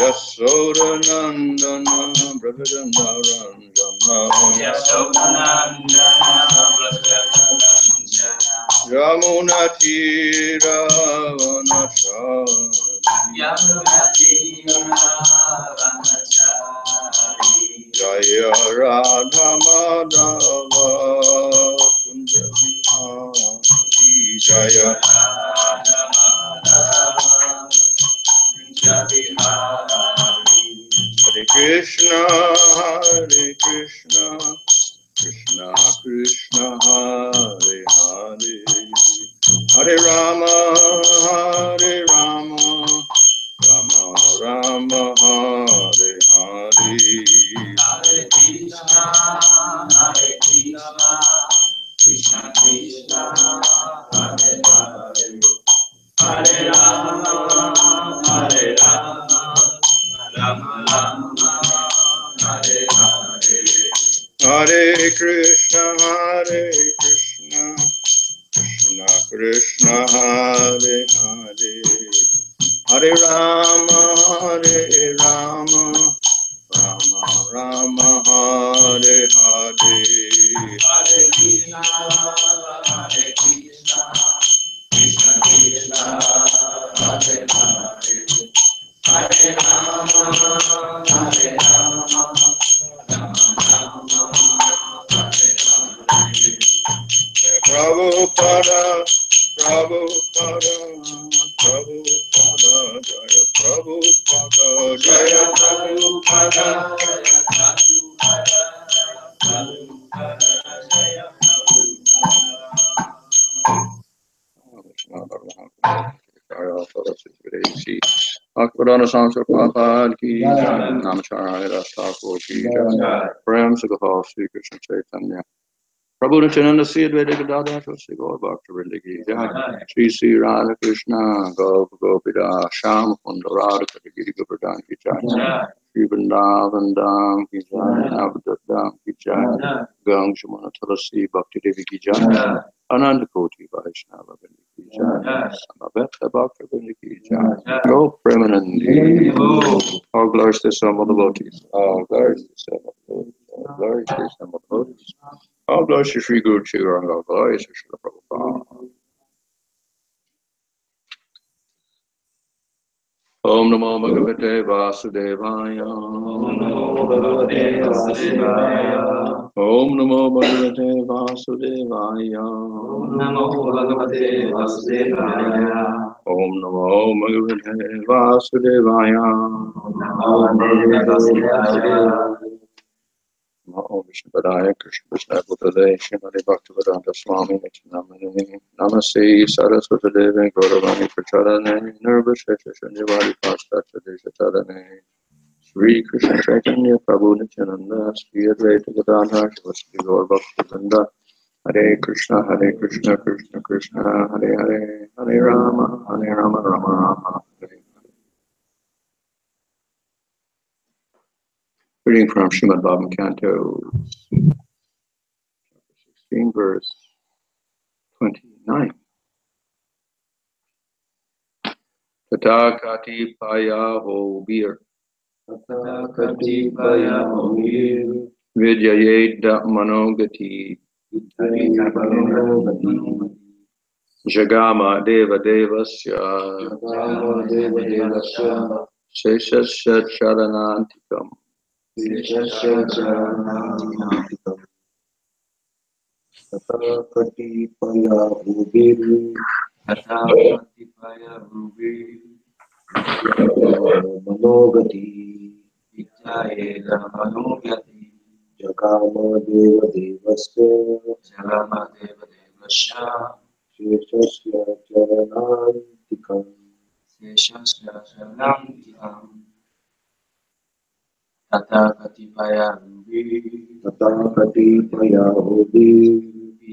Yasodanandana Brahmadandaranja Yamunatira Vanachari Jaya Radha Madhava Kunja Vihari Jaya Radha Madhava Kunja Vihari Hare Krishna Krishna Krishna Hare Hare Hare Rama Rama Rama Hare Hare Hare Krishna Krishna Krishna Hare Hare Hare Rama Rama Rama Hare Hare Hare Krishna Krishna Krishna Hare Hare Hare Rama Rama Rama Hare Hare Hare Krishna Krishna Krishna Hare Hare Hare Rama Rama Prabhupada, Jaya Prabhupada, Jaya Prabhupada, Jaya Prabhupada. Akbarana Samsar Prabhupada ki jai, Namacharya Thakur ki jai, Prem Sagopal Sri Krishna Chaitanya. Prabhu Nityananda Sri Advaita Gadadhar Sri Gaur Bhaktivinoda ki jai, Sri Radha Krishna Gopida Sham Kunda Radha Giri Govardhan ki jai, Sri Vrindavan Dham ki jai, Navadvip Dham ki jai, Gang Shamana Tulasi Bhakti Devi ki jai, Ananda Koti Vaishnava Vrinda ki jai, Samaveta Bhaktivinoda ki jai, Go Premanandi, all glories to some of the devotees, all glories to some of the devotees, all glories to some of the devotees. All glories to Sri Guru Chiranga, all glories to Srila Prabhupada. Om Namo Bhagavate Vasudevaya. Om Namo Bhagavate Vasudevaya. Om Namo Bhagavate Vasudevaya. Om Namo Bhagavate Vasudevaya. Om Namo Bhagavate Vasudevaya. Om Namo Bhagavate Vasudevaya. Namo Vishnupadaya Krishna Krishna Bhutale Srimati Bhaktivedanta Swami Nityanamani Namaste Saraswati Devi Gauravani Prachadane Nirvashesha Shanjivari Pastacha Deshatadane Sri Krishna Chaitanya Prabhu Nityananda Sri Advaita Gadadhar Shivasri Gaur Bhaktivinoda Hare Krishna Krishna Krishna Hare Hare Hare Rama Rama Rama Hare. Reading from Srimad Bhagavatam Canto 16, verse 29. Tata kati paya ho bir. Vidyayeda manogati. Jagama deva devasya. Sheshasya charanantikam. Tathakati paya ubiri manogati jagama deva devasya sheshasya charanantikam Tathakati paya ubiri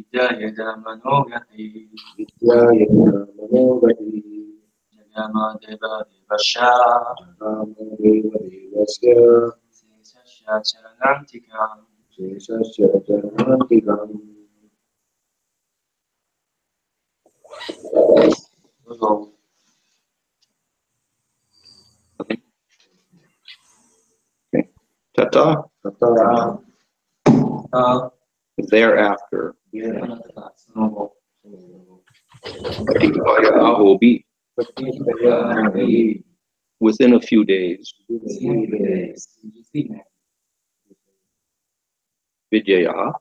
Vidyayana Manogati Vidyayana Manogati Jagama Deva Devasya Rama Deva Devasya Sesasya Charanantikam Sesasya Charanantikam. Tata. Tata. Thereafter. Within a few days. Vidyaya.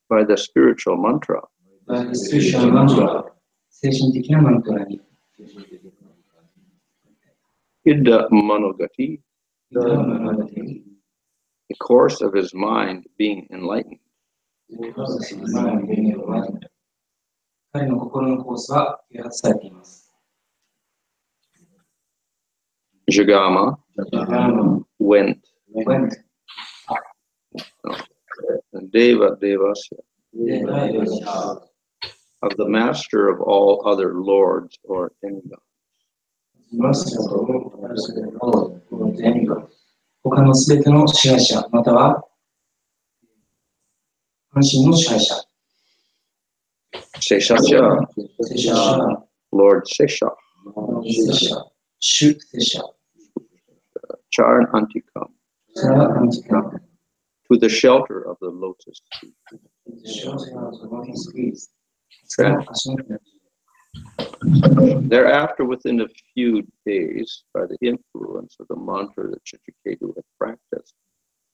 By the spiritual mantra. Idda Manogati. The course of his mind being enlightened. Jagama went. And Deva Devasya of the master of all other lords or demigods. Seshasya, Lord Sesha, Charan Antikam, to the shelter of the lotus feet. Thereafter, within a few days, by the influence of the mantra that Chitraketu had practiced,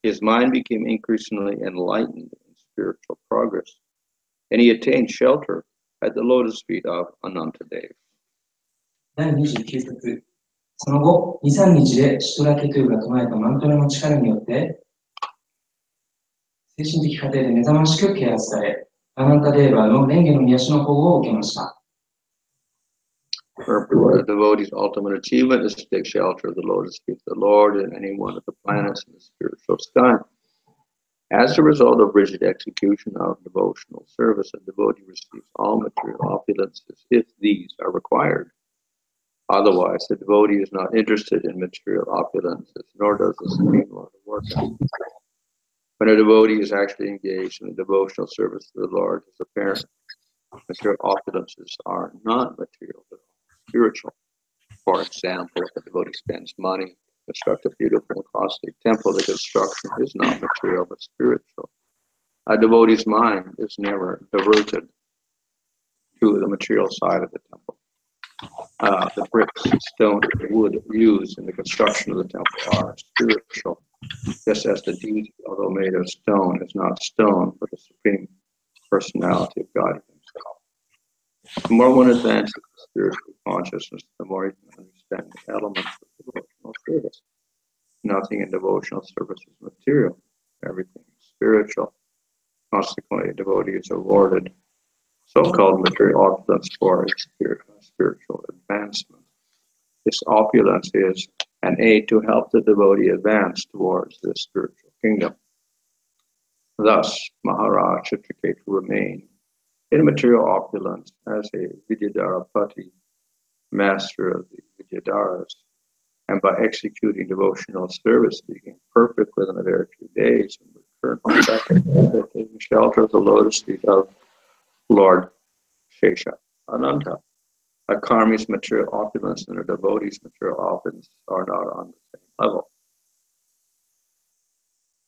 his mind became increasingly enlightened in spiritual progress, and he attained shelter at the lotus feet of Anantadev. 第29節。その後、2、3日でシトラケトゥが唱えたマントラの力によって、精神的過程で目覚ましく啓発され、アナンタデーバーの蓮華の癒しの保護を受けました。Purport of the devotee's ultimate achievement is to take shelter of the lotus feet of the Lord and any one of the planets in the spiritual sky. As a result of rigid execution of devotional service, a devotee receives all material opulences if these are required. Otherwise, the devotee is not interested in material opulences, nor does the Supreme Lord work out. When a devotee is actually engaged in the devotional service to the Lord, his apparent material opulences are not material but spiritual. For example, if a devotee spends money to construct a beautiful and costly temple, the construction is not material but spiritual. A devotee's mind is never diverted to the material side of the temple. The bricks, stone, and wood used in the construction of the temple are spiritual, just as the deity, although made of stone, is not stone, but the supreme personality of God himself. The more one advances in spiritual consciousness, the more he can understand the elements of devotional service. Nothing in devotional service is material. Everything is spiritual. Consequently, a devotee is awarded so-called material opulence for its spiritual advancement. This opulence is an aid to help the devotee advance towards the spiritual kingdom. Thus, Maharaj Chitraketu remained in material opulence as a Vidyadharapati, master of the Vidyadharas, and by executing devotional service, became perfect within a very few days and returned back to the shelter of the lotus feet of Lord Shesha Ananta. A karmi's material opulence and a devotee's material opulence are not on the same level.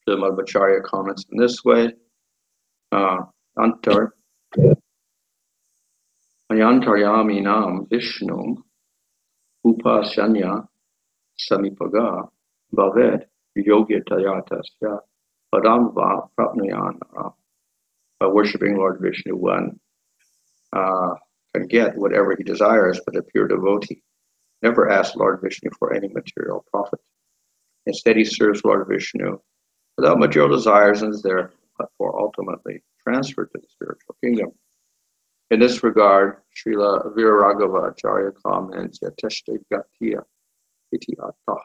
The Madhvacharya comments in this way: Antaryami nam Vishnum upasanya samipaga bhaved yogyatayatasya padamva prapnayana. By worshipping Lord Vishnu, one can get whatever he desires, but a pure devotee never asks Lord Vishnu for any material profit. Instead, he serves Lord Vishnu without material desires and is therefore ultimately transferred to the spiritual kingdom. In this regard, Srila Viraraghava Acharya comments, Yateshte Gatiya iti attah.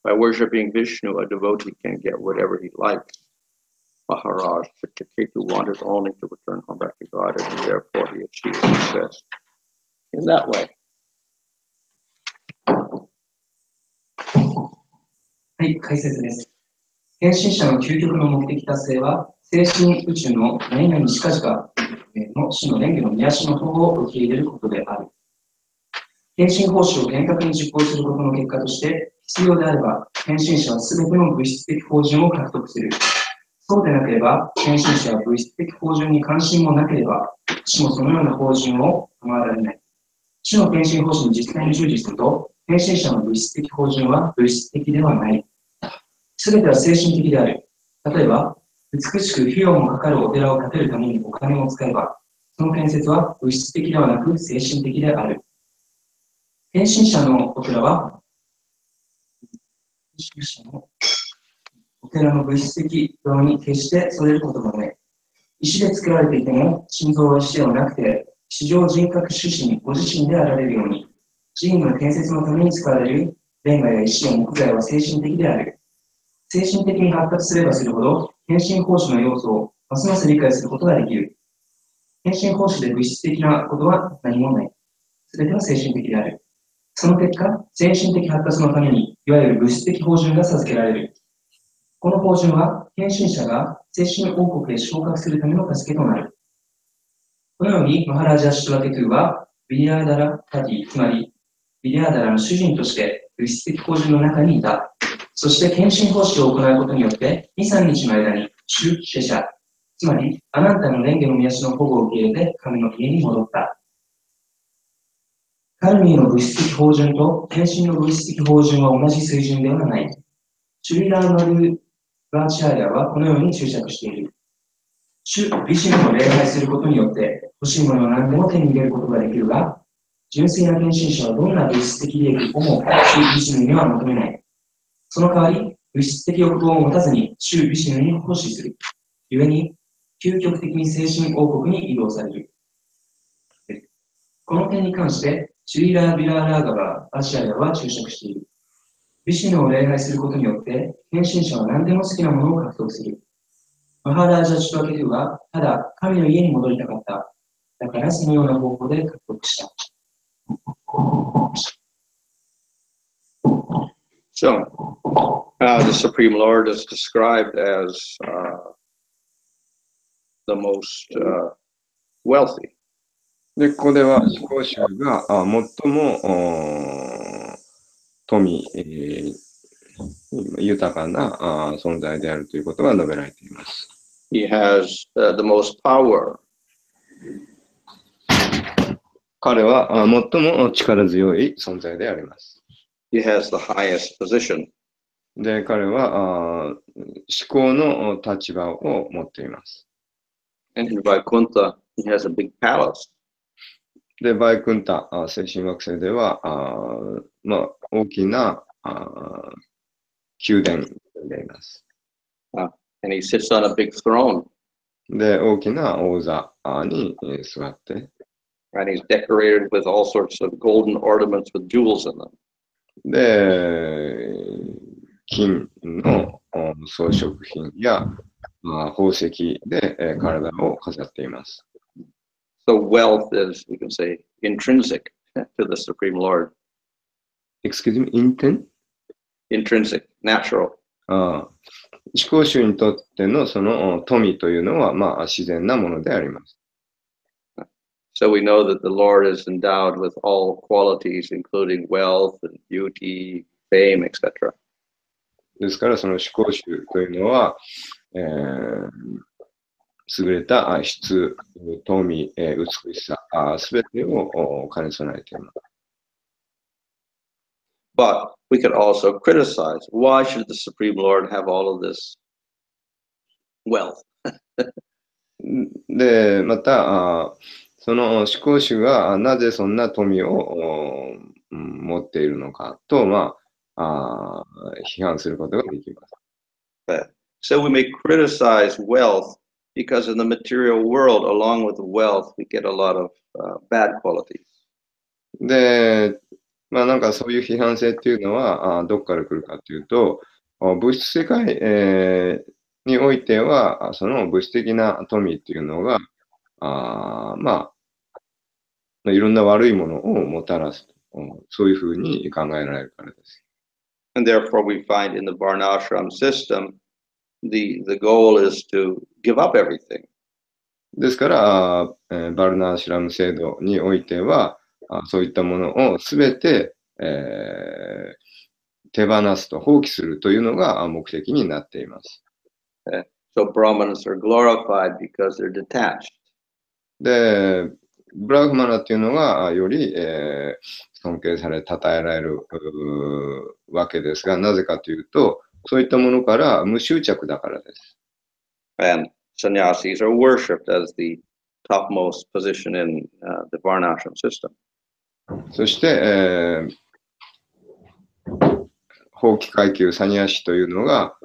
By worshipping Vishnu, a devotee can get whatever he likes. Maharaj Ketu wanted only to return home back to God, and therefore he achieved success in that way. はい、解説です。献身者の究極の目的達成は、精神宇宙の何々しかしかの種の蓮華の癒しの保護を受け入れることである。献身奉仕を厳格に実行することの結果として、必要であれば、献身者はすべての物質的法順を獲得する。そうでなければ、献身者は物質的法順に関心もなければ、主もそのような法順を賜られない。主の献身奉仕に実際に従事すると、献身者の物質的法順は物質的ではない。すべては精神的である。例えば、美しく費用もかかるお寺を建てるためにお金を使えば、その建設は物質的ではなく精神的である。献身者のお寺は、献身者のお寺の物質的側に決してそれることがない。石で作られていても、心臓は石ではなくて、地上人格主神ご自身であられるように、寺院の建設のために使われるレンガや石や木材は精神的である。精神的に発達すればするほど、献身奉仕の要素をますます理解することができる。献身奉仕で物質的なことは何もない。すべては精神的である。その結果、精神的発達のために、いわゆる物質的法順が授けられる。この法順は、献身者が精神王国へ昇格するための助けとなる。このように、マハラジャ・シュトラケトゥは、ビリヤーダラ・タティ、つまり、ビリヤーダラの主人として物質的法順の中にいた。そして、献身奉仕を行うことによって、2、3日の間に、シュ・シェシャ、つまり、アナンタの蓮華の癒しの保護を受け入れて、神の家に戻った。カルミーの物質的法順と献身の物質的法順は同じ水準ではない。シュリラーマル・バーチャーヤはこのように注釈している。主ビシュヌを礼拝することによって欲しいものは何でも手に入れることができるが、純粋な献身者はどんな物質的利益をも主ビシュヌには求めない。その代わり、物質的欲望を持たずに主ビシュヌに奉仕する。故に、究極的に精神王国に移動される。この点に関して、シュリラー・ビラーラーガバー・アシャリアは注釈している。ビシュヌを礼拝することによって、献身者は何でも好きなものを獲得する。マハラージャ・チュトラケトゥは、ただ神の家に戻りたかった。だからそのような方法で獲得した。So, the Supreme Lord is described as the most wealthy. で、ここでは、思考集が最も富、豊かな存在であるということが述べられています。He has the most power. 彼は最も力強い存在であります。He has the highest position. で、彼は思考の立場を持っています。And in Vaikuntha, he has a big palace. で、バイクンタ、精神惑星では、大きな宮殿でいます。And he sits on a big throne. で、大きな王座に座って。And he's decorated with all sorts of golden ornaments with jewels in them. で、金の装飾品や宝石で体を飾っています。So wealth is, we can say, intrinsic to the Supreme Lord. Excuse me, intrinsic, natural. 思考集にとってのその富というのは自然なものであります。So we know that the Lord is endowed with all qualities, including wealth and beauty, fame, etc. ですからその思考集というのは、優れた質、富、美しさ、すべてを兼ね備えています。But we could also criticize, why should the Supreme Lord have all of this wealth? で、また、その思考主がなぜそんな富を持っているのかと、批判することができます。So we may criticize wealth because in the material world, along with wealth, we get a lot of bad qualities. で、なんかそういう批判性っていうのはどこから来るかというと、物質世界、においては、その物質的な富っていうのが、まあ、いろんな悪いものをもたらすと、そういうふうに考えられるからです。And therefore, we find in the Varnashram system, the goal is to give up everything. ですから、バルナーシュラム制度においては、そういったものをすべて、手放すと、放棄するというのが目的になっています。So Brahmanas are glorified because they're detached. で、ブラフマナっていうのがより、尊敬され、称えられるわけですが、なぜかというと、そういったものから無執着だからです。And sannyasis are worshipped as the topmost position in the Varnashram system. そして、法規階級サニヤシというのが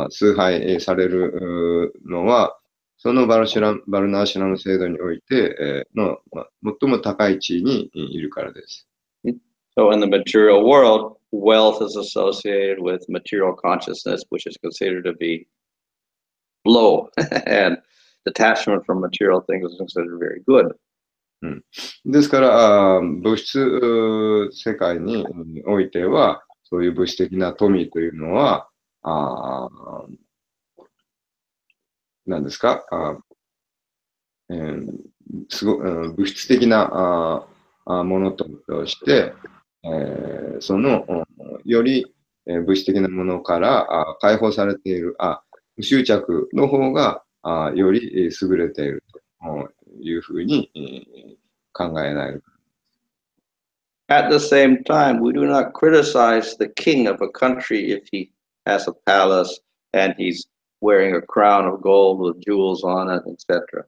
崇拝されるのは、そのバルナーシュラム制度において、最も高い地位にいるからです。So in the material world, wealth is associated with material consciousness, which is considered to be low, and detachment from material things is considered very good. ですから、物質世界においては、そういう物質的な富というのは、何ですか、物質的なものとして、そのより物質的なものから解放されている無執着の方がより優れているというふうに考えられる。At the same time, we do not criticize the king of a country if he has a palace and he's wearing a crown of gold with jewels on it, etc.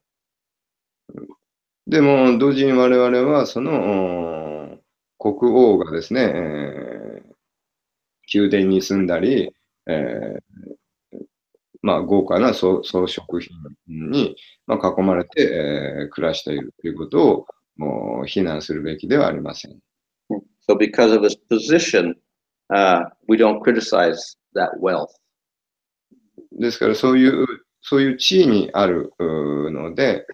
でも、同時に我々は、その国王がですね、宮殿に住んだり、豪華な装飾品に、囲まれて、暮らしているということを非難するべきではありません。So because of his position, we don't criticize that wealth. ですから、そういう地位にあるので、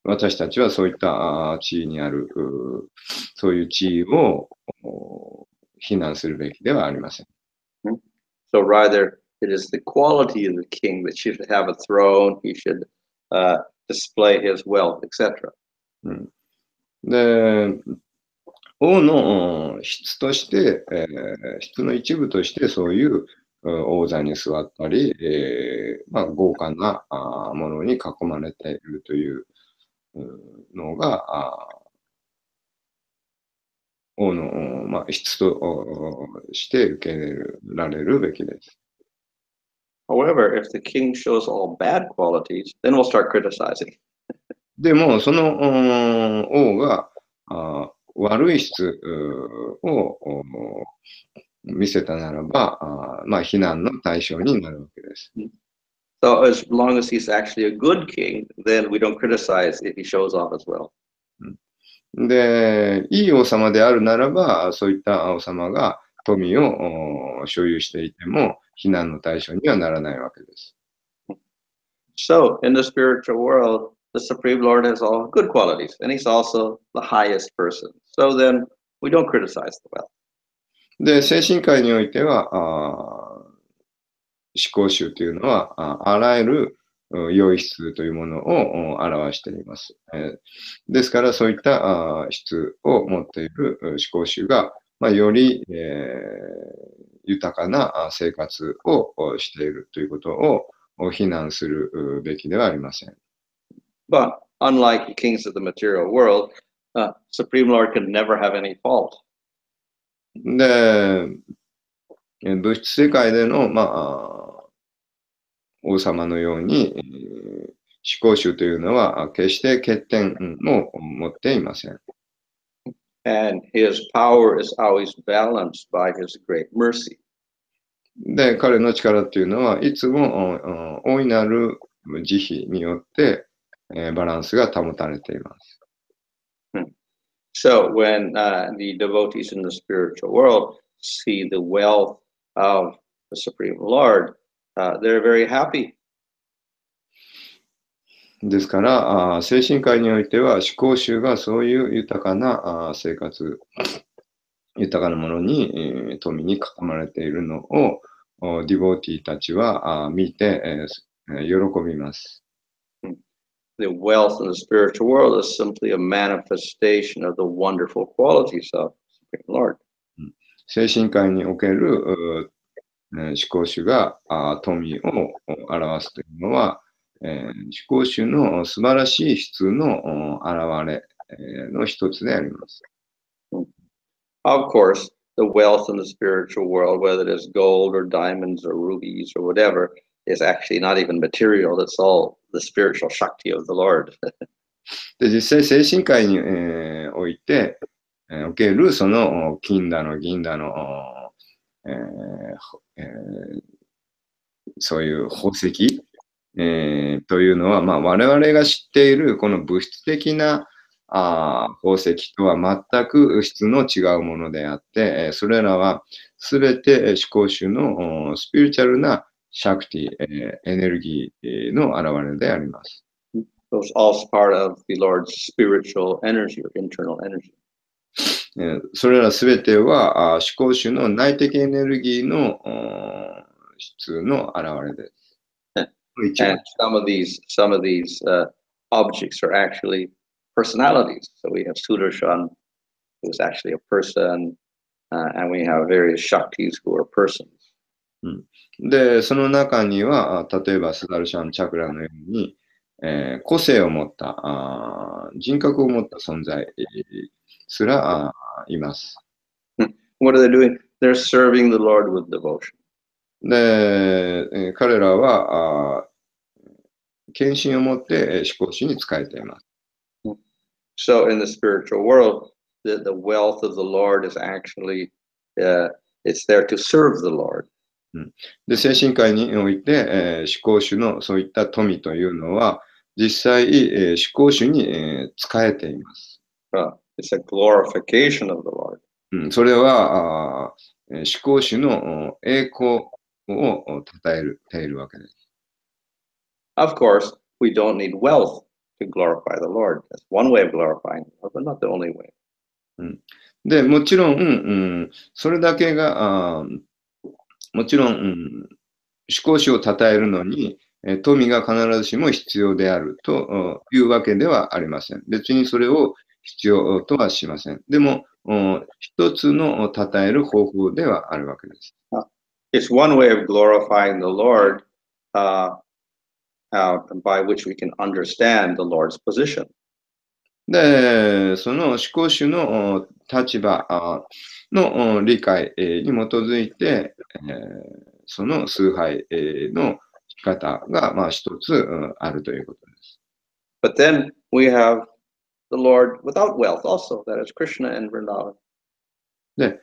私たちはそういった地位にある、そういう地位を非難するべきではありません。So rather, it is the quality of the king that he should have a throne, he should display his wealth, etc. で、王の質として、質の一部としてそういう王座に座ったり、豪華なものに囲まれているというのが王の質として受け入れられるべきです。However, if the king shows all bad qualities, then we'll start criticizing. でも、その王が悪い質を見せたならば、非難の対象になるわけです。So as long as he's actually a good king, then we don't criticize if he shows off as well. で、いい王様であるならば、そういった王様が富を所有していても、非難の対象にはならないわけです。So in the spiritual world, the Supreme Lord has all good qualities, and he's also the highest person. So then we don't criticize the wealth. で、精神界においては、思考集というのは、あらゆる良い質というものを表しています。ですから、そういった質を持っている思考集が、より、豊かな生活をしているということを非難するべきではありません。But unlike the kings of the material world, Supreme Lord can never have any fault. で、物質世界での、王様のように、思考集というのは決して欠点を持っていません。And his power is always balanced by his great mercy. で、彼の力というのはいつも大いなる慈悲によって、バランスが保たれています。So when the devotees in the spiritual world see the wealth of the Supreme Lord, they're very happy. ですから、精神界においては、思考集がそういう豊かな生活、豊かなものに、富に囲まれているのを、ディボーティーたちは見て、喜びます。The wealth in the spiritual world is simply a manifestation of the wonderful qualities of the Supreme Lord. 精神界における思考集が富を表すというのは、思考集の素晴らしい質の現れの一つであります。Of course, the wealth in the spiritual world, whether it is gold or diamonds or rubies or whatever, is actually not even material. It's all the spiritual Shakti of the Lord. で、実際精神界において、おけるその金だの銀だの、そういう宝石、というのは、我々が知っているこの物質的な宝石とは全く質の違うものであって、それらはすべて思考集のスピリチュアルなシャクティ、エネルギーの現れであります。So it's also part of the Lord's spiritual energy or internal energy. それらすべては思考集の内的エネルギーの質の現れです。And some of these objects are actually personalities. So we have Sudarshan, who's actually a person, and we have various Shaktis who are persons. で、その中には、例えばスダルシャンチャクラのように、個性を持った人格を持った存在すらいます。What are they doing? They're serving the Lord with devotion. で、彼らは献身を持って思考主に仕えています。So in the spiritual world, the wealth of the Lord is actually, it's there to serve the Lord. で、精神界において、思考主のそういった富というのは、実際、思考主に仕えています。It's a glorification of the Lord. それは思考主の栄光を称えているわけです。Of course, we don't need wealth to glorify the Lord. That's one way of glorifying the Lord, but not the only way. で、もちろん、それだけが、もちろん、思考主を称えるのに、富が必ずしも必要であるというわけではありません。別にそれを必要とはしません。でも、一つの称える方法ではあるわけです。It's one way of glorifying the Lord by which we can understand the Lord's position. で、その思考主の立場の理解に基づいて、その崇拝の仕方が一つあるということです。But then we have the Lord without wealth also, that is Krishna and Vrindavan. で、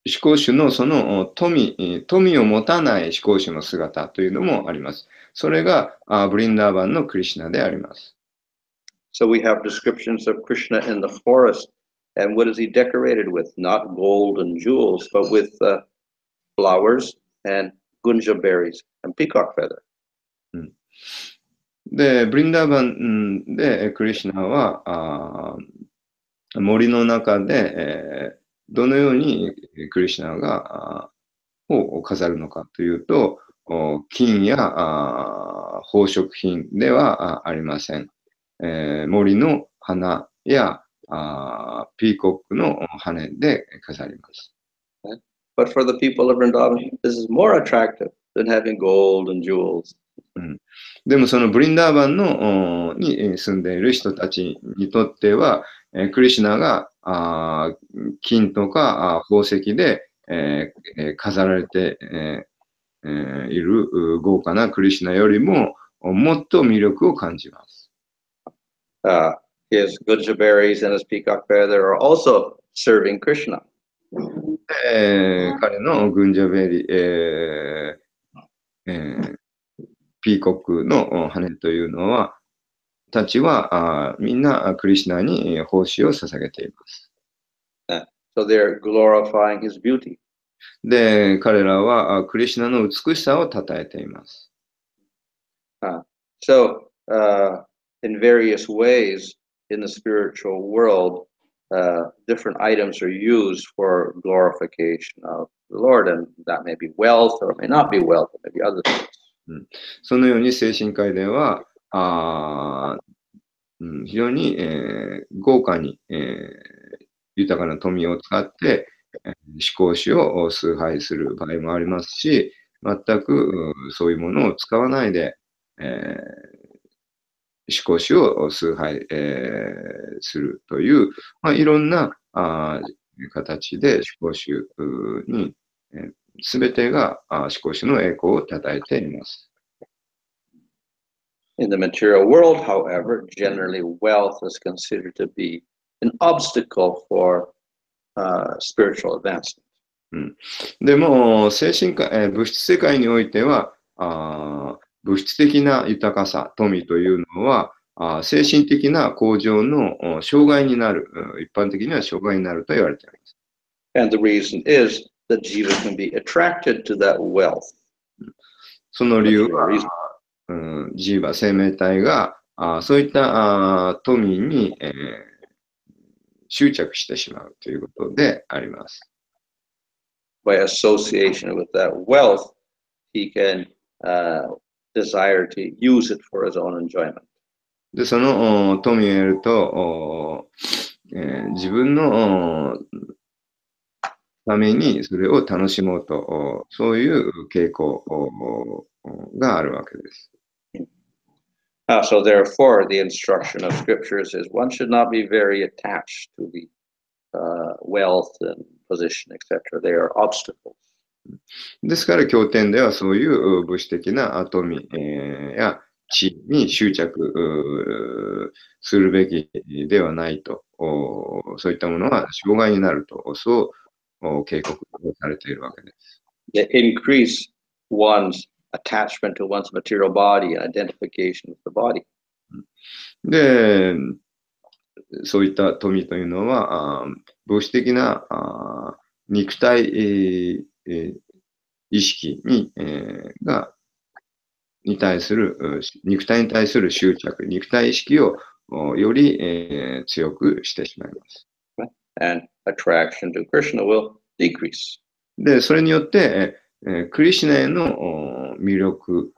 思考主のその富を持たない思考主の姿というのもあります。それがブリンダーバンのクリシュナであります。So we have descriptions of Krishna in the forest, and what is he decorated with? Not gold and jewels, but with flowers and gunja berries and peacock feather. で、ブリンダーバンでクリシュナは森の中で、どのようにクリシュナがを飾るのかというと、金や宝飾品ではありません。森の花やピーコックの羽で飾ります。But for the people of Vrindavan, this is more attractive than having gold and jewels. でもそのブリンダーバンのに住んでいる人たちにとっては、クリシュナが金とか宝石で飾られている豪華なクリシュナよりももっと魅力を感じます。His gunja berries and his peacock feather are also serving Krishna. 彼のグンジャベリー、ピーコックの羽というのは、たちはみんなクリシュナに奉仕を捧げています。So they're glorifying his beauty. で、彼らはクリシュナの美しさを称えています。So, in various ways in the spiritual world, different items are used for glorification of the Lord, and that may be wealth, or it may not be wealth, it may be other things. そのように精神科医では、非常に、豪華に、豊かな富を使って、思考主を崇拝する場合もありますし、全くそういうものを使わないで、思考主を崇拝、するという、いろんな形で思考主に、すべてが思考主の栄光を称えています。In the material world, however, generally wealth is considered to be an obstacle for spiritual advancement. でも、物質世界においては、物質的な豊かさ、富というのは、精神的な向上の障害になる、一般的には障害になると言われています。And the reason is that jiva can be attracted to that wealth. その理由は、ジーバ生命体がそういった富に、執着してしまうということであります。By association with that wealth, he can desire to use it for his own enjoyment. で、その富を得ると、自分のためにそれを楽しもうと、そういう傾向があるわけです。So therefore, the instruction of scriptures is one should not be very attached to the wealth and position, etc. They are obstacles. ですから、経典ではそういう物質的な富、や地に執着するべきではないと、そういったものは障害になると、そう警告されているわけです。They increase one's attachment to one's material body and identification with the body. で、そういった富というのは、物質的な肉体、意識に対する、肉体に対する執着、肉体意識をより、強くしてしまいます。And attraction to Krishna will decrease. で、それによって、クリシュナへの魅力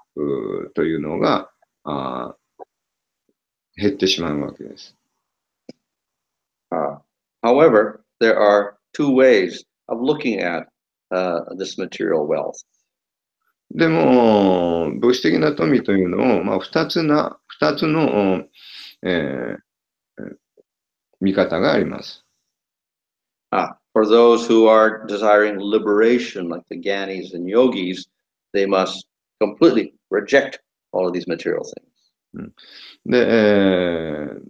というのが減ってしまうわけです。However, there are two ways of looking at this material wealth. でも、物質的な富というのを、二つの、見方があります。For those who are desiring liberation, like the Gyanis and Yogis, they must completely reject all of these material things. で、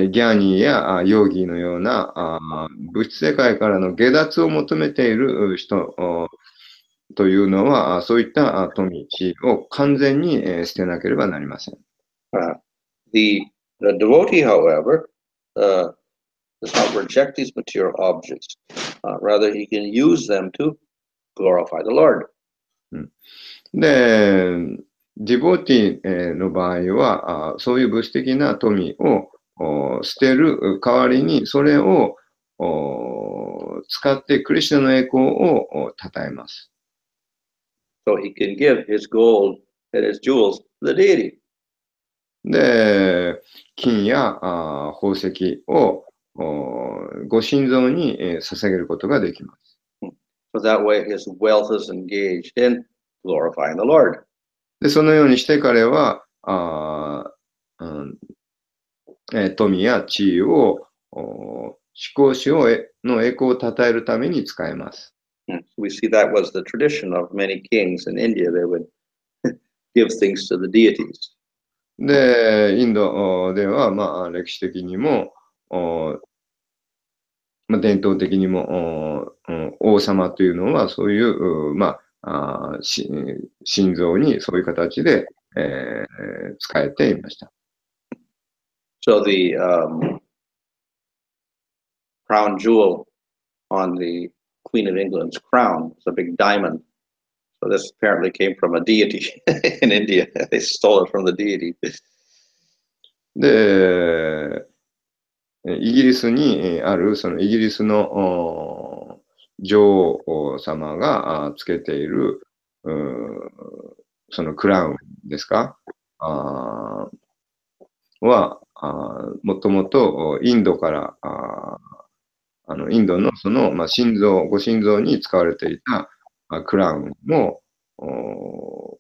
ギャーニーやヨーギーのような物質世界からの下脱を求めている人というのは、そういった富、地を完全に捨てなければなりません。The devotee, however, does not reject these material objects. Rather, he can use them to glorify the Lord. で、ディボーティの場合は、そういう物質的な富を捨てる代わりに、それを使ってクリシュナの栄光を称えます。So he can give his gold and his jewels to the deity. で、金や宝石をご神像に捧げることができます。So that way his wealth is engaged in glorifying the Lord. で、そのようにして彼は富や地位を思考主の栄光を称えるために使えます。We see that was the tradition of many kings in India. They would give things to the deities. で、インドでは、歴史的にも、伝統的にも、王様というのは、そういう、心臓にそういう形で、使えていました。So the crown jewel on the Queen of England's crown. It's a big diamond. So this apparently came from a deity in India. They stole it from the deity. で、イギリスにある、そのイギリスの女王様がつけている、そのクラウンですかは、もともとインドからインドのその、ご心臓に使われていたクラウンも、盗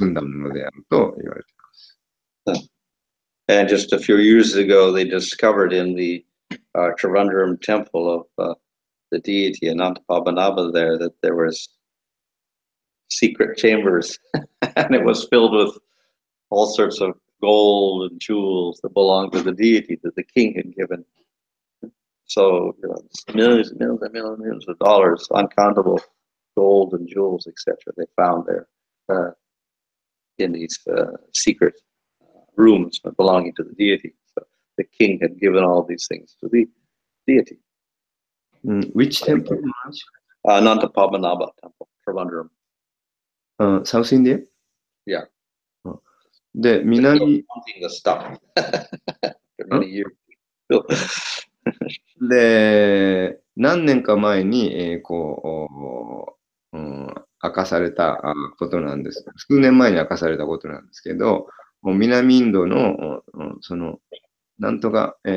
んだものであると言われています。And just a few years ago, they discovered in the Trivandrum temple of the deity Anantapadmanabha there that there was secret chambers, and it was filled with all sorts of gold and jewels that belonged to the deity that the king had given. So millions and millions and millions of dollars, uncountable gold and jewels, etc. They found there in these secret rooms belonging to the deity. So the king had given all these things to the deity. Which temple? Anantapadmanabha temple, Trivandrum. South India? Yeah. で、Still 南、counting the stuff for many years. Still. で、何年か前に、明かされたことなんです。数年前に明かされたことなんですけど、もう南インドの、その、なんとかパ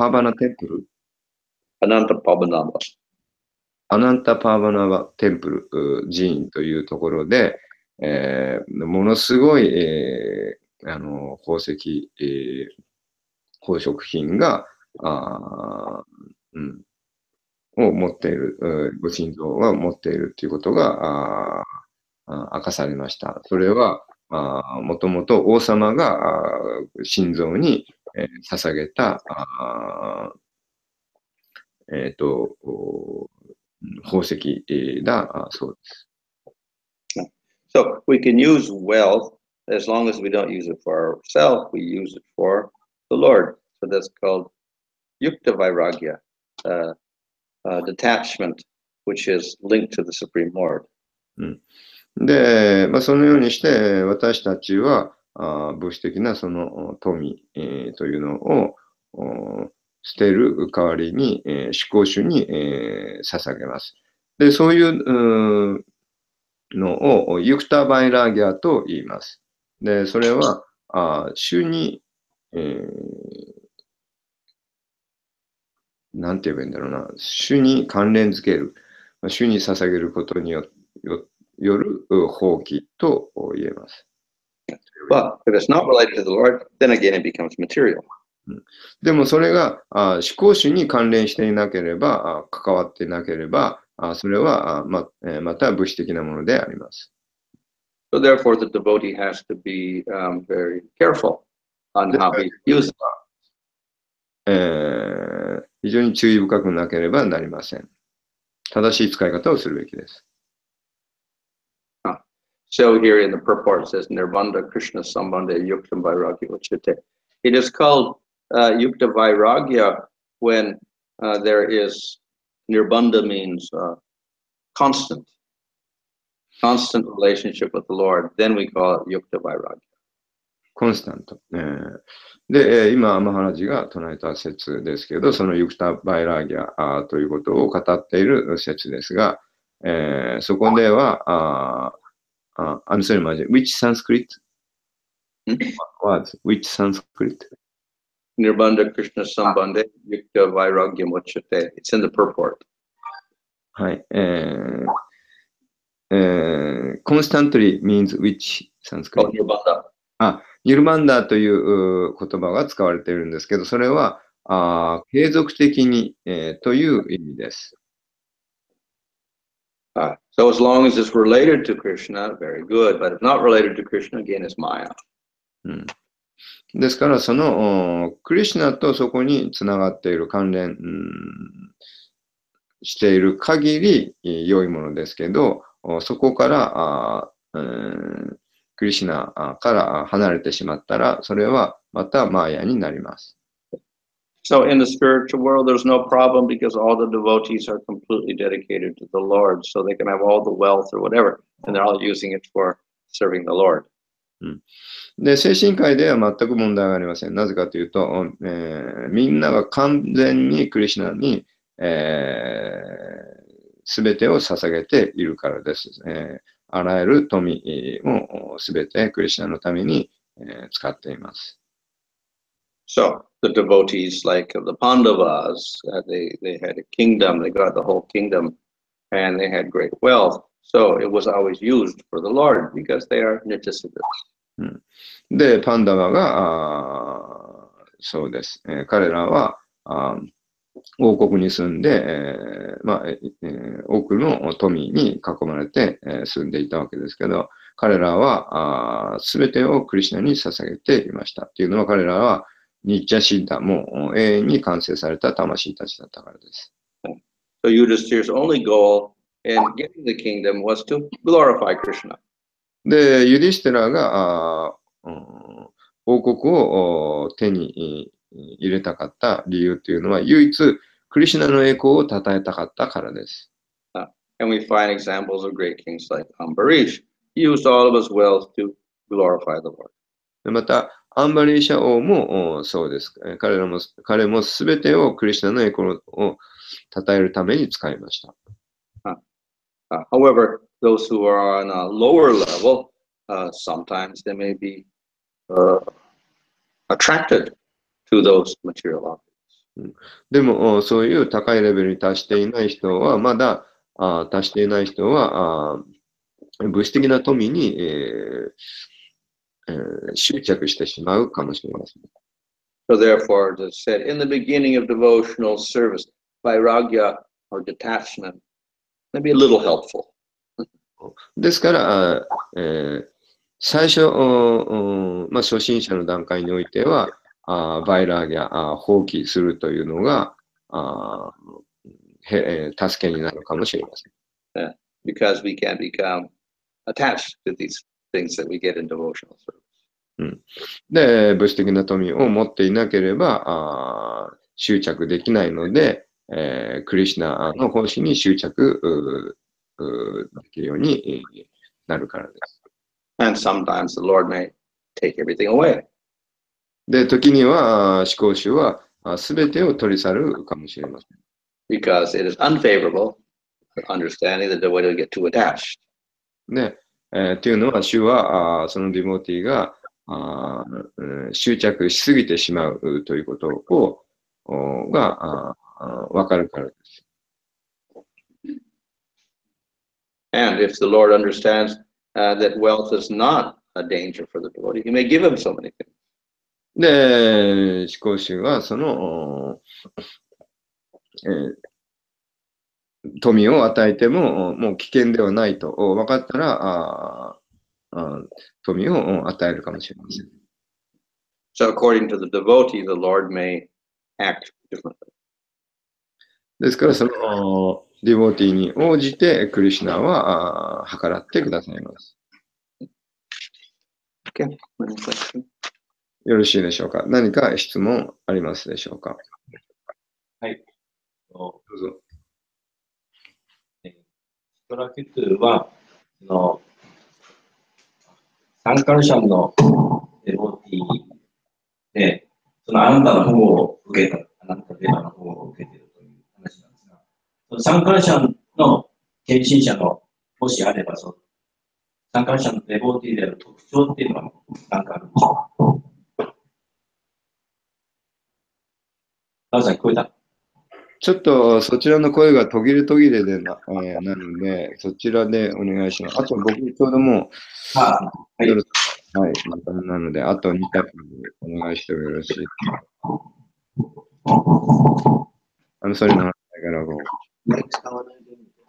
ーバナテンプル、Anantapadmanabha. アナンタパーバナバテンプル寺院というところで、ものすごい、宝石、宝飾品が、を持っている、ご心臓が持っているということが明かされました。それは、もともと王様が心臓に捧げた、宝石だそうです。So we can use wealth as long as we don't use it for ourselves, we use it for the Lord. So that's called yukta vairagya, detachment, which is linked to the Supreme Lord. で、そのようにして私たちは物質的なその富、というのを捨てる代わりに、思考主に、捧げます。で、そういうのをユクタバイラーギャと言います。で、それは主に、なんて言えばいいんだろうな、主に関連づける、主に捧げることによる放棄と言えます。But if it's not related to the Lord, then again it becomes material. でもそれが思考主に関連していなければ、関わっていなければ、それはまた物質的なものであります。So therefore the devotee has to be very careful on how he uses it. 非常に注意深くなければなりません。正しい使い方をするべきです。So here in the purport it says Nirbandha Krishna Sambandha Yukta Vairagya Uchite. It is called Yukta Vairagya when there is Nirbandha means constant relationship with the Lord. Then we call it Yukta Vairagya. コンスタント。で、今、マハラジが唱えた説ですけど、そのユクタ・バイラーギャということを語っている説ですが、そこでは、I'm sorry, Maji. Which Sanskrit? What? Which Sanskrit? Nirbandha Krishna Sambandha Yukta Vairagya Uchite. It's in the purport. はい。Constantly means which Sanskrit? Oh, Nirbandha. ニルバンダという言葉が使われているんですけど、それは継続的に、という意味です。So as long as it's related to Krishna, very good. But if not related to Krishna, again, it's Maya. ですから、そのクリシュナとそこにつながっている関連、している限り良いものですけど、そこからクリシュナから離れてしまったら、それはまたマーヤになります。So in the spiritual world, there's no problem because all the devotees are completely dedicated to the Lord. So they can have all the wealth or whatever, and they're all using it for serving the Lord. で、精神科医では全く問題がありません。なぜかというと、みんなが完全にクリシュナに、全てを捧げているからです。あらゆる富を全てクリシュナのために、使っています。So the devotees, like the Pandavas, they had a kingdom, they got the whole kingdom, and they had great wealth. So it was always used for the Lord because they are nitya-siddhas. で、パンダワが、そうです。彼らは王国に住んで、多くの富に囲まれて、住んでいたわけですけど、彼らはすべてをクリシュナに捧げていました。っていうのは彼らはニッチャシッダ、もう永遠に完成された魂たちだったからです。So Yudhishthira's only goal in getting the kingdom was to glorify Krishna. で、ユディシテラが王国を手に入れたかった理由というのは、唯一クリシュナの栄光を称えたかったからです。And we find examples of great kings like Ambarish. He used all of his wealth to glorify the Lord. また、アンバリーシャ王もそうです。彼もすべてをクリシュナの栄光を称えるために使いました。However, those who are on a lower level, sometimes they may be attracted to those material objects. でも、そういう高いレベルに達していない人は、まだ達していない人は、物質的な富に、執着してしまうかもしれません。So therefore, it is said in the beginning of devotional service, vairagya or detachment may be a little helpful. ですから、最初、初心者の段階においては、バイラーギャ、放棄するというのが助けになるかもしれません。Because we can become attached to these things that we get in devotional service. で、物質的な富を持っていなければ執着できないので、クリシュナの奉仕に執着できるようになるからです。And sometimes the Lord may take everything away. で、時には思考主は全てを取り去るかもしれません。Because it is unfavorable, understanding that the devotee will get too attached. で、っていうのは主はそのディボティが執着しすぎてしまうということがわかるからです。And if the Lord understands that wealth is not a danger for the devotee, He may give him so many things. で、思考主はその、富を与えてももう危険ではないと分かったら富を与えるかもしれません。So according to the devotee, the Lord may act differently. ですからそのディボティに応じてクリシュナは計らってくださいます。Okay. Any question? よろしいでしょうか。何か質問ありますでしょうか。はい。どうぞ。ストラキトゥは、サンカルシャンのデボティで、そのあなたの保護を受けた、あなたデバの保護を受けているという話なんですが、そのサンカルシャンの献身者の、もしあれば、サンカルシャンのデボティである特徴っていうのは何かあるんでしょうか。ラウさん聞こえた？ちょっとそちらの声が途切れ途切れでなので、そちらでお願いします。あと僕ちょうどもう、はい。はい、またなので、あと2タップお願いしてもよろしいですか。それの話だから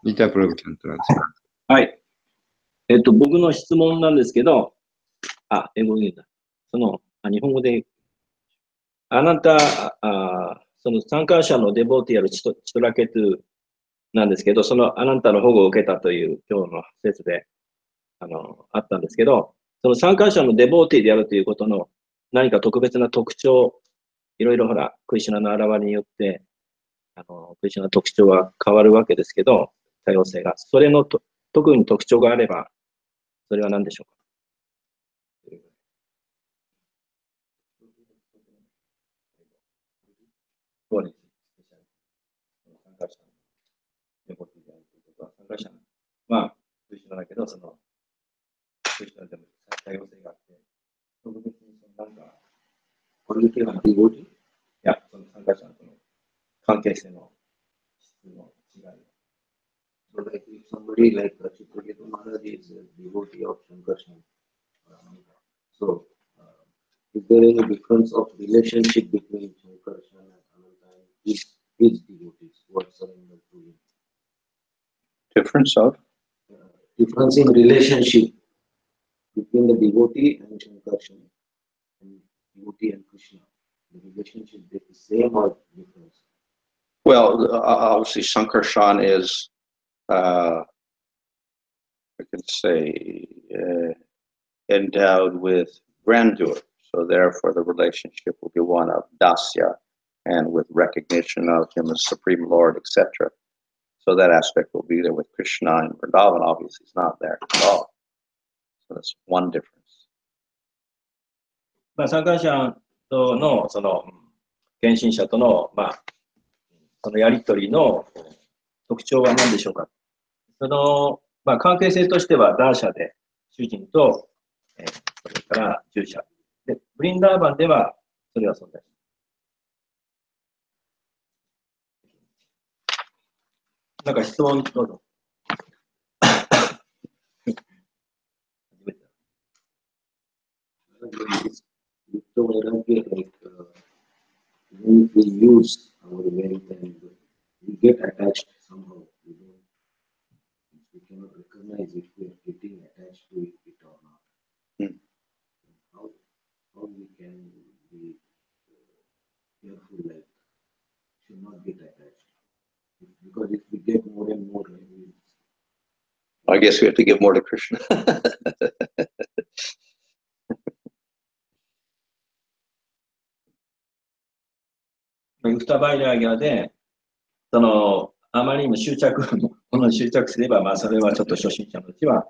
2タップログキャントなんですよ。はい。僕の質問なんですけど、英語で言うんだ。日本語で、あなた、その参加者のデボティアルチトラケトゥなんですけど、あなたの保護を受けたという今日の説で、あったんですけど、その参加者のデボティであるということの何か特別な特徴いろいろほら、クリシュナの現れによって、クリシュナの特徴は変わるわけですけど、多様性が。それの特に特徴があれば、それは何でしょうか。そうです。参加者の横であるということは、参加者の、まあ、クリシュナだけど、クリシュナでも多様性があって、特別になんか、これって何語で？いや、その参加者の関係性の質の違い。So like if somebody like Chitraketu Maharaj is a devotee of Shankarshan, so is there any difference of relationship between Shankarshan and Ananta and his devotees who are surrendered to him? Difference of? Difference in relationship between the devotee and Shankarshan and devotee and Krishna. The relationship is the same or different? Well, obviously, Sankarshan is, I could say, endowed with grandeur. So therefore, the relationship will be one of dasya and with recognition of him as Supreme Lord, etc. So that aspect will be there with Krishna, and Vrindavan obviously is not there at all. So that's one difference. まあ、参加者との、献身者との、まあ、そのやりとりの特徴は何でしょうか。まあ、関係性としては、ダーシャで主人と、それから従者。で、ブリンダーバンでは、それは存在します。なんか質問どうぞ。When we use our wealth and we get attached somehow, we cannot recognize if we are getting attached to it or not. How we can be careful, like should not get attached, because if we get more and more, I guess we have to give more to Krishna. ユクタバイラーギャで、あまりにも執着すれば、まあ、それはちょっと初心者のうちは、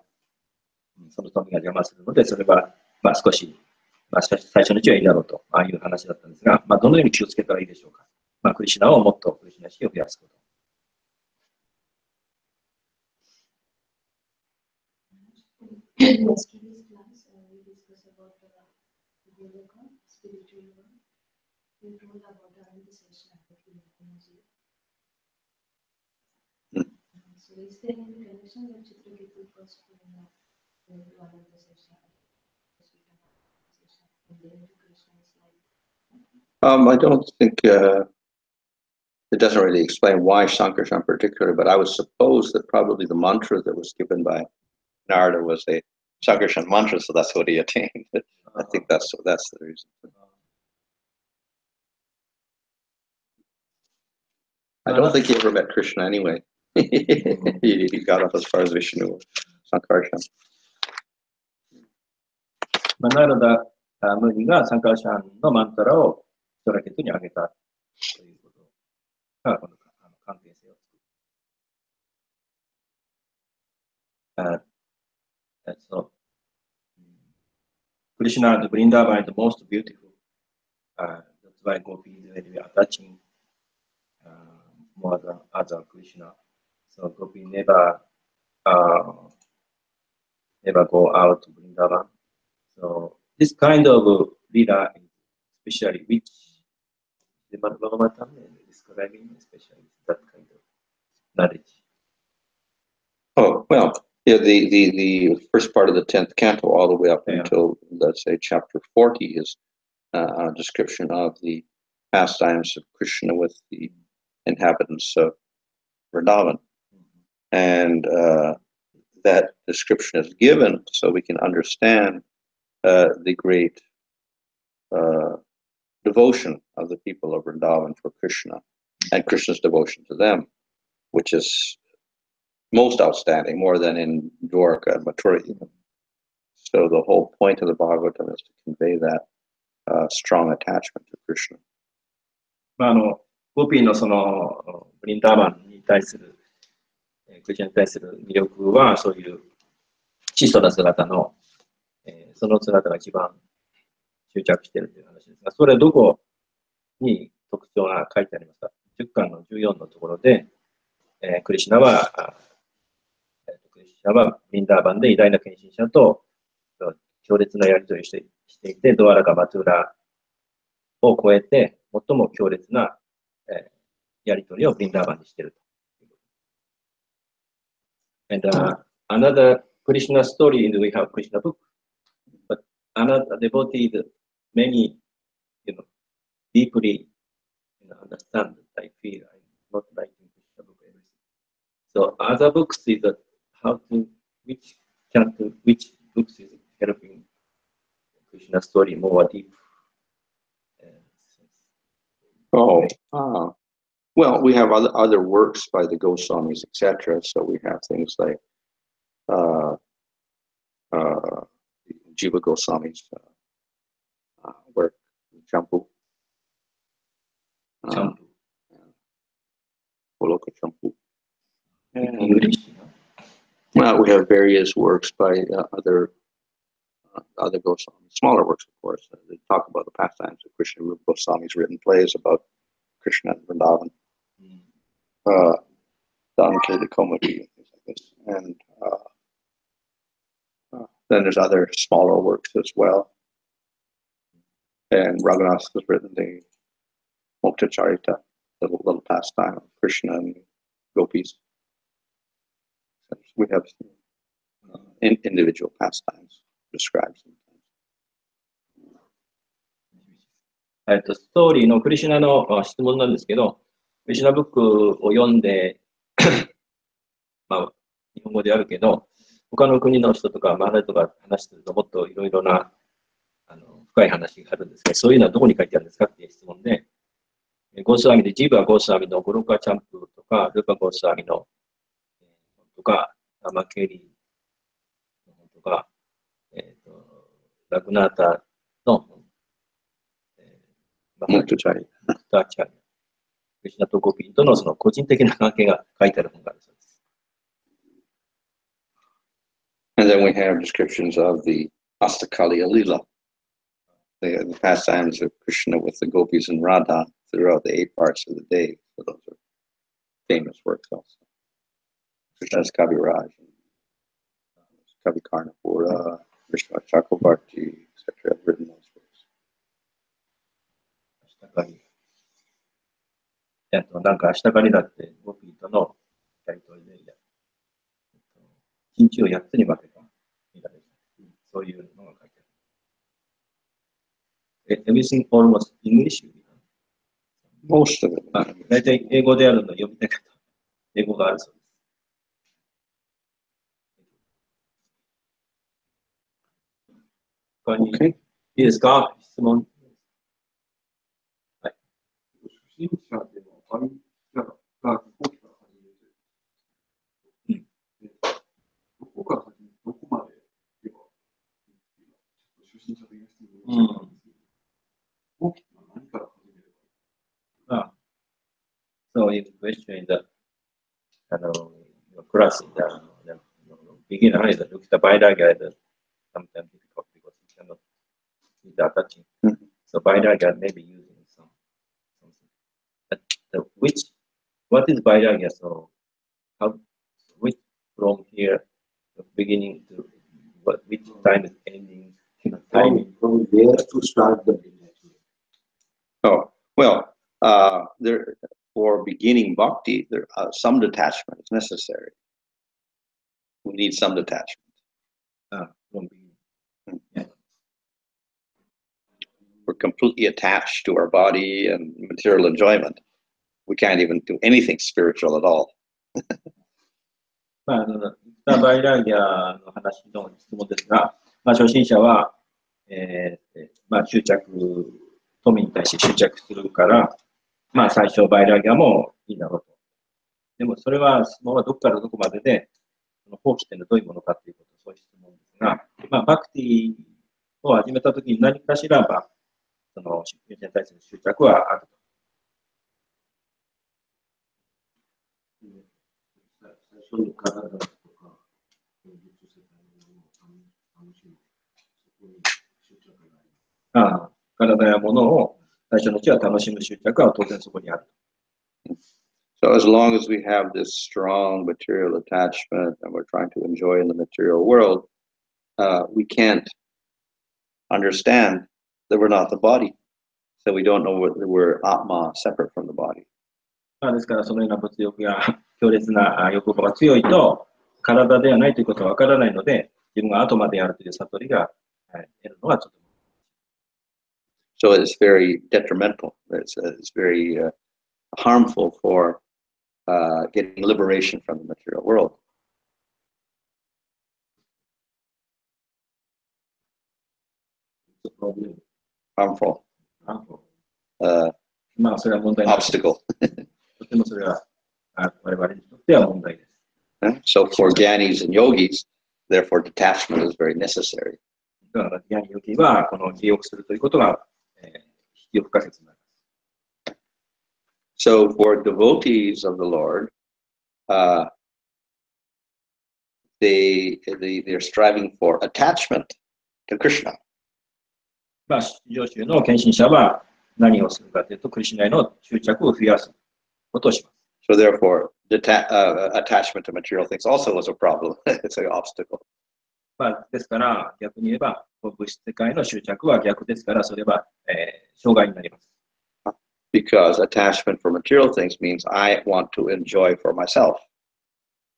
その富が邪魔するので、それは、まあ、少し、まあ、最初のうちはいいだろうと、ああいう話だったんですが、まあ、どのように気をつけたらいいでしょうか。まあ、クリシュナをもっとクリシュナ意識を増やすこと。Yesterday's class, we discussed about Yoga, spiritual world. We told about the session at the So, is there any connection with Chitraketu first to the session? I don't think it doesn't really explain why Sankarshan in particular, but I would suppose that probably the mantra that was given by Narada was a Sankarshan mantra, so that's what he attained. I think that's the reason. I don't think he ever met Krishna anyway. he got up as far as Vishnu, Sankarshan. ナラダムニがサンカーシャンのマンタラをチョラケトにあげたということが、この関係性を作る。So, Krishna and Vrindavan is the most beautiful. That's why Gopi is very attaching more than other Krishna. So Gopi never go out to Vrindavan. So this kind of leader, especially which the Bhagavatam is describing, especially that kind of knowledge. Oh, well, yeah, the first part of the 10th canto all the way up until, let's say, chapter 40 is a description of the pastimes of Krishna with the inhabitants of Vrindavan. And that description is given so we can understand the great devotion of the people of Vrindavan for Krishna and Krishna's devotion to them, which is most outstanding, more than in Dwarka and Mathura even. So the whole point of the Bhagavatam is to convey that strong attachment to Krishna. ゴピーのその、ブリンダーバンに対する、クリスチャンに対する魅力は、そういう質素な姿の、その姿が一番執着しているという話ですが、それはどこに特徴が書いてありますか？ 10 巻の14のところで、クリシュナはブリンダーバンで偉大な献身者と強烈なやり取りをしていて、ドアラかマトゥーラを超えて、最も強烈な、やり取りをブリンダーバンにしていると。And another Krishna story, we have Krishna book, but another devotee, many, deeply understand that I feel I'm not writing Krishna book everything. So other books is that how to, which books is helping Krishna story more deep. Well, we have other works by the Goswamis, etc. So we have things like Jiva Goswami's work, Champu. Goloka Champu. Well, we have various works by other Goswamis, smaller works, of course. They talk about the pastimes of Krishna. Rupa Goswami's written plays about Krishna and Vrindavan. Dhanakeda Komati, things like this. And then there's other smaller works as well. And Raghunath has written the Mokta Charita, little pastime of Krishna and gopis. We have individual pastimes described. ストーリーのクリシュナの質問なんですけど、クリシュナブックを読んで、日本語であるけど、他の国の人とかマーラとか話してるともっといろいろな深い話があるんですけど、そういうのはどこに書いてあるんですかっていう質問で、ゴースワミでジーバーゴースワミのゴロカチャンプとか、ルーパゴースワミのとか、アマケリとか、ラグナータのムクタチャリア。クリシュナとゴピーとのその個人的な関係が書いてある本があるそうです。And then we have descriptions of the Astakali Alila, the pastimes of Krishna with the gopis and Radha throughout the 8 parts of the day. So those are famous works also. Krishna's Kaviraj, Kavi Karnapura, Krishna Chakravarti, etc. have written those works. なんか、アシタカリだって、ゴピーとのやりとりで、一日を8つに分けた。そういうのが書いてある。Everything almost English? Most of it. 大体英語であるの読みたい方、英語があるそうです。他に、いいですか？質問。はい。初心者でもアイデアが飛行機から始めて、どこから始めて、どこまでいけば初心者的な質問をしたんですけど、飛行機って何から始めればいい？そういうquestion in the class in the beginner is look the bilateral sometimes difficult because you cannot see the attaching. So bilateral may be using something. But what is bilateral? So which from here beginning to which time is ending? Timing. From where to start the bilateral? Oh, well, there for beginning bhakti, there some detachment is necessary. We need some detachment. From beginning. Yeah. We're completely attached to our body and material enjoyment. We can't even do anything spiritual at all. バイラギャの話の質問ですが、初心者は、執着、富に対して執着するから、最初バイラギャもいいだろうと。でもそれは質問はどこからどこまでで、放棄っていうのはどういうものかということ、そういう質問ですが、バクティを始めたときに何かしらその出家に対する執着はあると。当に体とか、物世界のものを楽しむ。そこに執着があります。体や物を最初のうちは楽しむ執着は当然そこにある。So as long as we have this strong material attachment and we're trying to enjoy in the material world, we can't understand that we're not the body. So we don't know whether we're Atma, separate from the body. ですから、そのような物欲や強烈な欲望が強いと、体ではないということはわからないので、自分が後までやるという悟りが得るのはちょっと。So it's very detrimental. It's very harmful for getting liberation from the material world. It's a problem. Harmful. まあ、それは問題ない。Obstacle. とてもそれは我々にとっては問題です。So for Gyanis and Yogis, therefore detachment is very necessary. だから、ギャニヨギはこの利用するということが必要不可欠になります。So for devotees of the Lord, they're striving for attachment to Krishna. まあ、上州の献身者は何をするかというと、クリシュナへの執着を増やすことをします。So therefore, attachment to material things also is a problem. It's an obstacle. まあ、ですから、逆に言えば、物質世界の執着は逆ですから、それは、障害になります。Because attachment for material things means I want to enjoy for myself.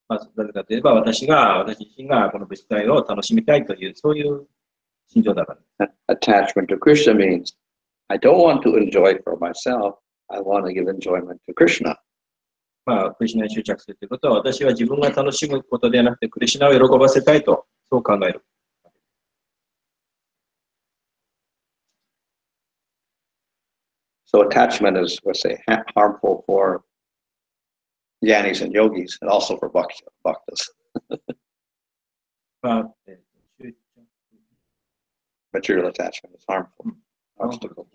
まあ、なぜかといえば、私自身がこの物質界を楽しみたいという、そういう心情だから。Attachment to Krishna means I don't want to enjoy for myself. I want to give enjoyment to Krishna. まあ、クリシュナに執着するということは、私は自分が楽しむことではなくて、クリシュナを喜ばせたいと、そう考える。So attachment is, let's say, harmful for Gyanis and Yogis, and also for Bhaktas. まあ、Material attachment is harmful. Obstacle.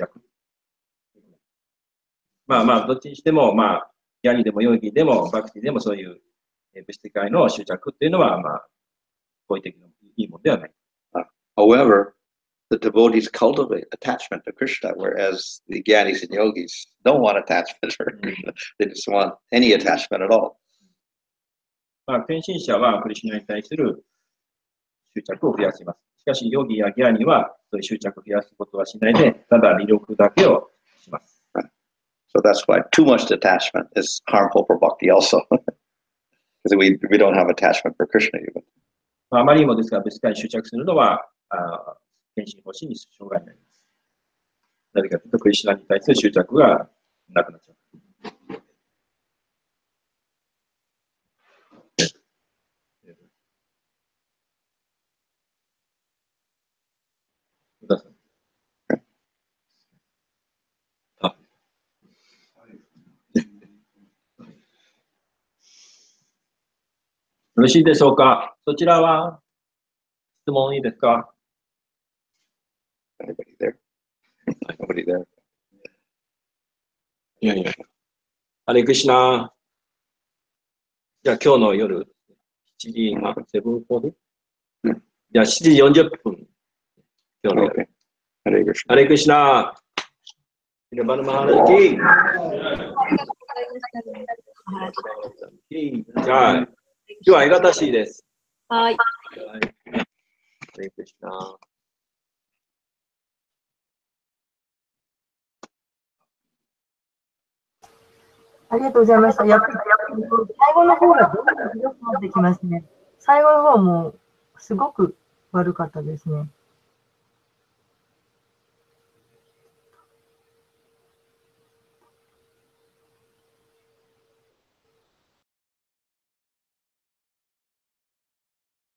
まあまあ、どっちにしても、まあ、ギャニでもヨギでも、バクティでもそういう物質界の執着っていうのは、まあ、好意的ないいものではない。However, the devotees cultivate attachment to Krishna, whereas the Gyanis and Yogis don't want attachment to Krishna. They just want any attachment at all. まあ、献身者はクリシュナに対する執着を増やします。しかし、ヨギやギャニはそういう執着を増やすことはしないで、ただ利力だけをします。So that's why too much attachment is harmful for bhakti also. Because we don't have attachment for Krishna even. あまりにもですから、物質界に執着するのは、献身方針に障害になります。なぜかというと、クリシュナに対する執着がなくなっちゃう。よろしいでしょうか。そちらは質問いいですか。 Anybody there? Nobody there. いやいや。ハレクシナ。じゃあ今日の夜、7時、7:40? じゃあ7時40分。今日の夜。ハレクシナ。バヌマハラキ。じゃあ、今日はありがたしいです。はい。ハレクシナ。ありがとうございました。やっぱり最後の方がどんどんひどくなってきますね。最後の方もすごく悪かったですね。